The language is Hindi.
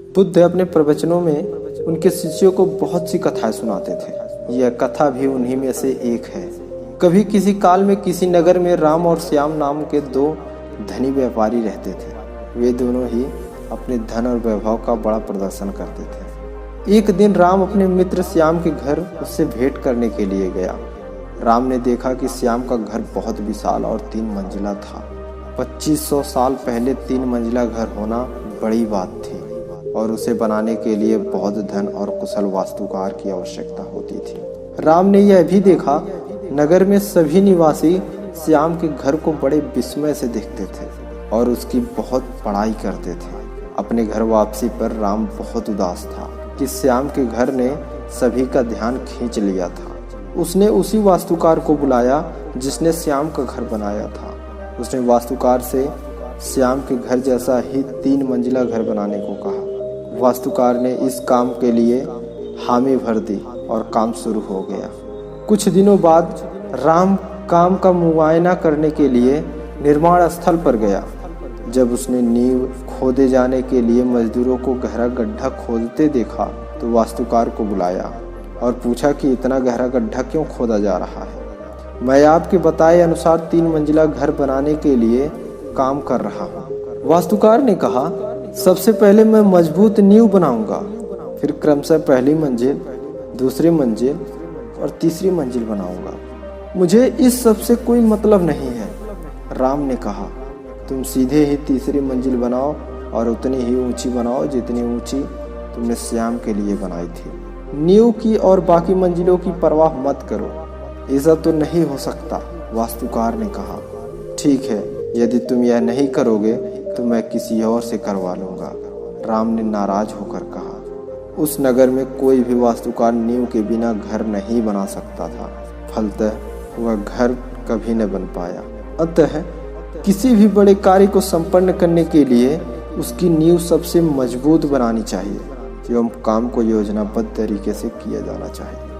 बुद्ध अपने प्रवचनों में उनके शिष्यों को बहुत सी कथाएं सुनाते थे। यह कथा भी उन्हीं में से एक है। कभी किसी काल में किसी नगर में राम और श्याम नाम के दो धनी व्यापारी रहते थे। वे दोनों ही अपने धन और वैभव का बड़ा प्रदर्शन करते थे। एक दिन राम अपने मित्र श्याम के घर उससे भेंट करने के लिए गया। राम ने देखा कि श्याम का घर बहुत विशाल और 3 मंजिला था। 2500 साल पहले 3 मंजिला घर होना बड़ी बात थी और उसे बनाने के लिए बहुत धन और कुशल वास्तुकार की आवश्यकता होती थी। राम ने यह भी देखा, नगर में सभी निवासी श्याम के घर को बड़े विस्मय से देखते थे और उसकी बहुत बड़ाई करते थे। अपने घर वापसी पर राम बहुत उदास था कि श्याम के घर ने सभी का ध्यान खींच लिया था। उसने उसी वास्तुकार को बुलाया जिसने श्याम का घर बनाया था। उसने वास्तुकार से श्याम के घर जैसा ही 3 मंजिला घर बनाने को कहा। वास्तुकार ने इस काम के लिए हामी भर दी और काम शुरू हो गया। कुछ दिनों बाद राम काम का मुआयना करने के लिए निर्माण स्थल पर गया। जब उसने नींव खोदे जाने के लिए मजदूरों को गहरा गड्ढा खोदते देखा तो वास्तुकार को बुलाया और पूछा कि इतना गहरा गड्ढा क्यों खोदा जा रहा है। मैं आपके बताए अनुसार 3 मंजिला घर बनाने के लिए काम कर रहा हूँ। वास्तुकार ने कहा, सबसे पहले मैं मजबूत नींव बनाऊंगा, फिर क्रमशः पहली मंजिल, दूसरी मंजिल और तीसरी मंजिल बनाऊंगा। मुझे इस सब से कोई मतलब नहीं है। राम ने कहा, तुम सीधे ही तीसरी मंजिल बनाओ और उतनी ही ऊंची बनाओ जितनी ऊंची तुमने श्याम के लिए बनाई थी। नींव की और बाकी मंजिलों की परवाह मत करो। ऐसा तो नहीं हो सकता, वास्तुकार ने कहा। ठीक है, यदि तुम यह नहीं करोगे तो मैं किसी और से करवा लूंगा, राम ने नाराज होकर कहा। उस नगर में कोई भी वास्तुकार नींव के बिना घर नहीं बना सकता था। फलतः वह घर कभी न बन पाया। अतः किसी भी बड़े कार्य को संपन्न करने के लिए उसकी नींव सबसे मजबूत बनानी चाहिए एवं काम को योजनाबद्ध तरीके से किया जाना चाहिए।